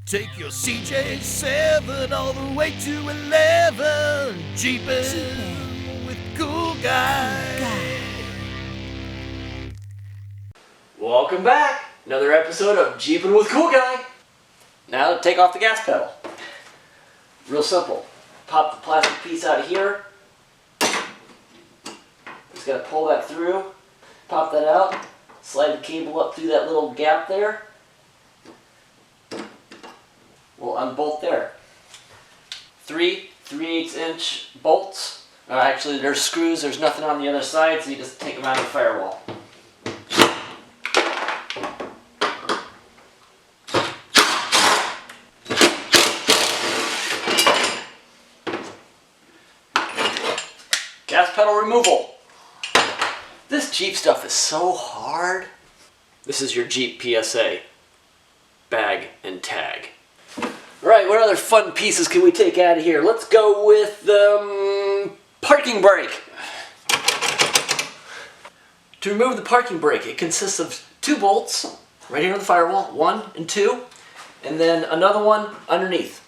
Take your CJ7 all the way to 11. Jeepin' with Cool Guy. Welcome back! Another episode of Jeepin' with Cool Guy. Now to take off the gas pedal. Real simple. Pop the plastic piece out of here. Just gotta pull that through. Pop that out. Slide the cable up through that little gap there. We'll unbolt there. 3 3/8" bolts. Actually, there's screws. There's nothing on the other side, so you just take them out of the firewall. Gas pedal removal. This Jeep stuff is so hard. This is your Jeep PSA. Bag and tag. Alright, what other fun pieces can we take out of here? Let's go with the parking brake. To remove the parking brake, it consists of 2 bolts right here on the firewall, 1 and 2, and then another one underneath.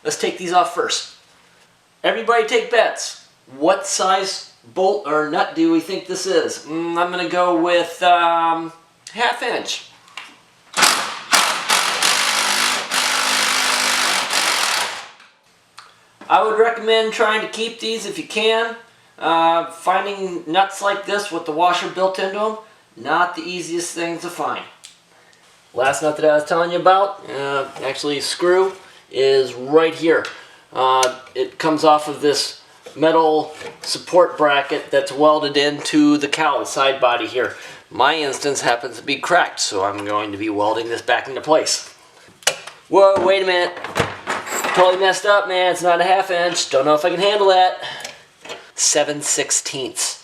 Let's take these off first. Everybody take bets. What size bolt or nut do we think this is? I'm going to go with 1/2 inch. I would recommend trying to keep these if you can. Finding nuts like this with the washer built into them, not the easiest thing to find. Last nut that I was telling you about, actually screw, is right here. It comes off of this metal support bracket that's welded into the cowl side body here. My instance happens to be cracked, so I'm going to be welding this back into place. Whoa, wait a minute. Totally messed up, man. It's not 1/2 inch. Don't know if I can handle that. 7/16.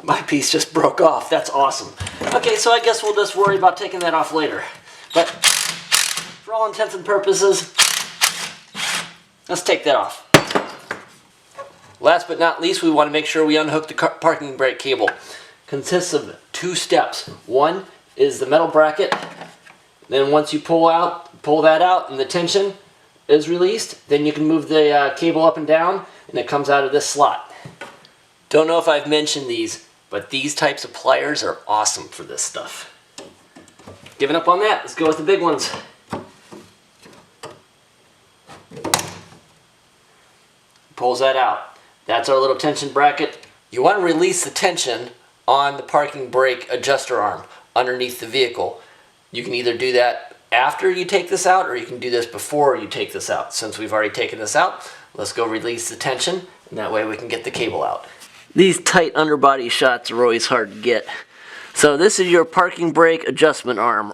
My piece just broke off. That's awesome. Okay, so I guess we'll just worry about taking that off later. But for all intents and purposes, let's take that off. Last but not least, we want to make sure we unhook the parking brake cable. Consists of 2 steps. One is the metal bracket. Then once you pull that out and the tension is released, then you can move the cable up and down and it comes out of this slot. Don't know if I've mentioned these, but these types of pliers are awesome for this stuff. Giving up on that, let's go with the big ones. Pulls that out. That's our little tension bracket. You want to release the tension on the parking brake adjuster arm underneath the vehicle. You can either do that after you take this out, or you can do this before you take this out. Since we've already taken this out, let's go release the tension, and that way we can get the cable out. These tight underbody shots are always hard to get. So this is your parking brake adjustment arm.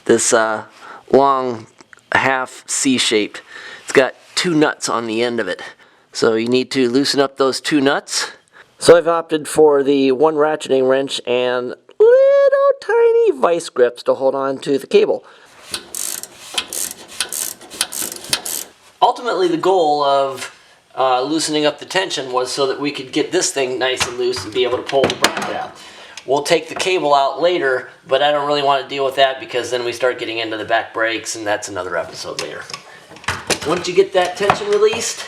This long half C-shaped. It's got 2 nuts on the end of it. So you need to loosen up those 2 nuts. So I've opted for the 1 ratcheting wrench and little tiny vice grips to hold on to the cable. Ultimately, the goal of loosening up the tension was so that we could get this thing nice and loose and be able to pull the bracket out. We'll take the cable out later, but I don't really want to deal with that because then we start getting into the back brakes, and that's another episode later. Once you get that tension released,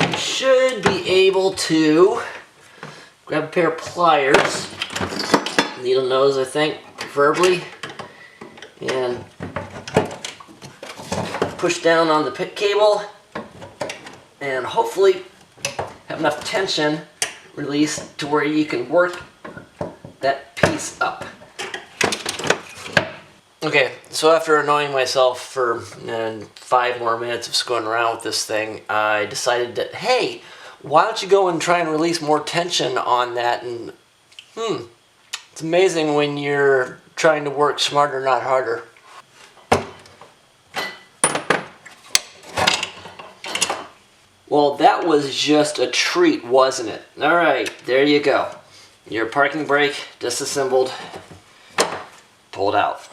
you should be able to grab a pair of pliers, needle nose I think, preferably, and push down on the cable and hopefully have enough tension released to where you can work that piece up. Okay, so after annoying myself for 5 more minutes of screwing around with this thing, I decided that, hey, why don't you go and try and release more tension on that? And it's amazing when you're trying to work smarter, not harder. Well, that was just a treat, wasn't it? Alright, there you go. Your parking brake disassembled, pulled out.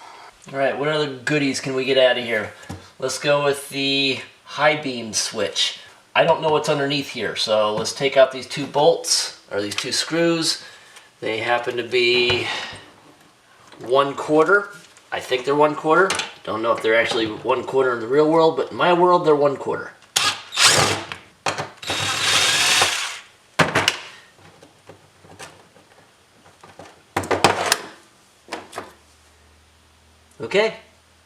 Alright, what other goodies can we get out of here? Let's go with the high beam switch. I don't know what's underneath here, so let's take out these 2 bolts, or these 2 screws. They happen to be 1/4. I think they're 1/4. Don't know if they're actually 1/4 in the real world, but in my world they're 1/4. Okay,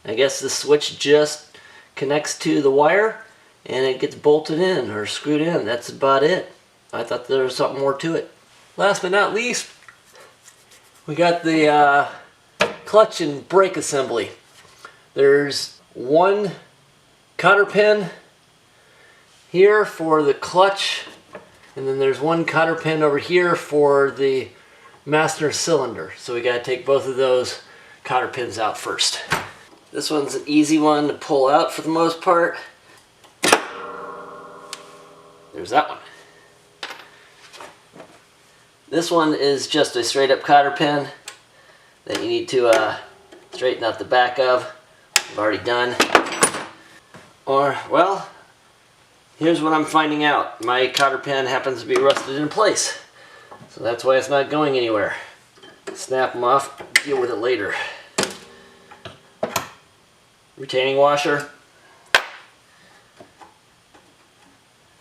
I guess the switch just connects to the wire and it gets bolted in or screwed in. That's about it. I thought there was something more to it. Last but not least, we got the clutch and brake assembly. There's one cotter pin here for the clutch, and then there's one cotter pin over here for the master cylinder. So we got to take both of those cotter pins out first. This one's an easy one to pull out for the most part. There's that one. This one is just a straight up cotter pin that you need to straighten out the back of. I've already done. Or, well, here's what I'm finding out. My cotter pin happens to be rusted in place. So that's why it's not going anywhere. Snap them off, deal with it later. Retaining washer.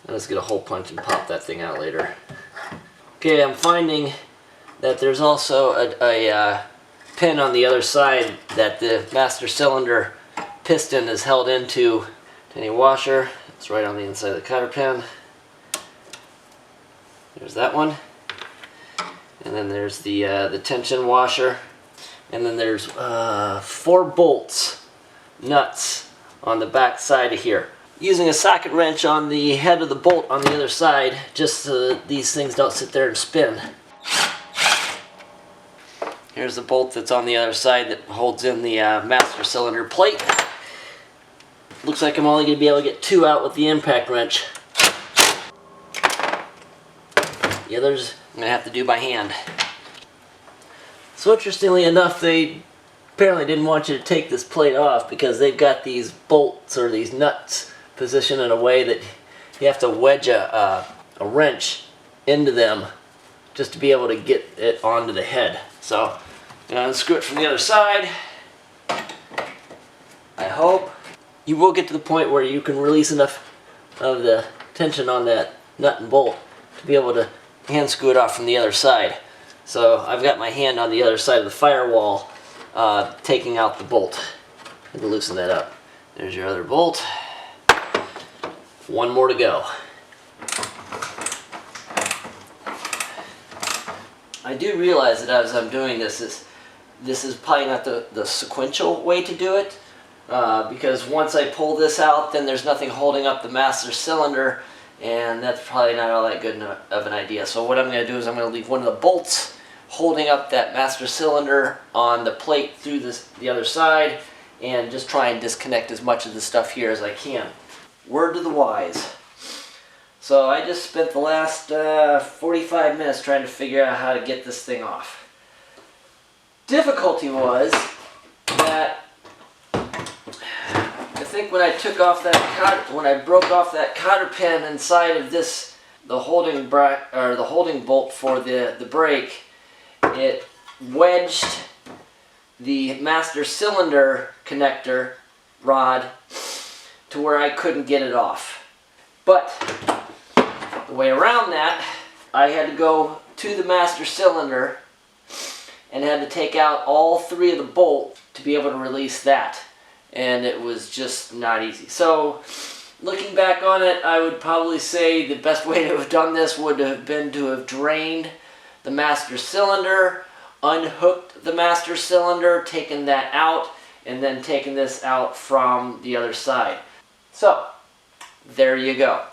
Let's get a hole punch and pop that thing out later. Okay, I'm finding that there's also a pin on the other side that the master cylinder piston is held into. Retaining washer. It's right on the inside of the cotter pin. There's that one. And then there's the tension washer. And then there's 4 bolts. Nuts on the back side of here. Using a socket wrench on the head of the bolt on the other side, just so that these things don't sit there and spin. Here's the bolt that's on the other side that holds in the master cylinder plate. Looks like I'm only going to be able to get 2 out with the impact wrench. The others I'm going to have to do by hand. So interestingly enough, they apparently didn't want you to take this plate off because they've got these bolts or these nuts positioned in a way that you have to wedge a wrench into them just to be able to get it onto the head. So I'm going to unscrew it from the other side. I hope you will get to the point where you can release enough of the tension on that nut and bolt to be able to hand screw it off from the other side. So I've got my hand on the other side of the firewall taking out the bolt. I can loosen that up. There's your other bolt. 1 more to go. I do realize that as I'm doing this is probably not the sequential way to do it, because once I pull this out, then there's nothing holding up the master cylinder, and that's probably not all that good of an idea. So what I'm going to do is I'm going to leave one of the bolts holding up that master cylinder on the plate through the other side, and just try and disconnect as much of the stuff here as I can. Word to the wise. So I just spent the last 45 minutes trying to figure out how to get this thing off. Difficulty was that I think when I took off when I broke off that cotter pin inside of the holding bolt for the brake, it wedged the master cylinder connector rod to where I couldn't get it off. But the way around that, I had to go to the master cylinder and had to take out all 3 of the bolts to be able to release that. And it was just not easy. So looking back on it, I would probably say the best way to have done this would have been to have drained the master cylinder, unhooked the master cylinder, taken that out, and then taken this out from the other side. So, there you go.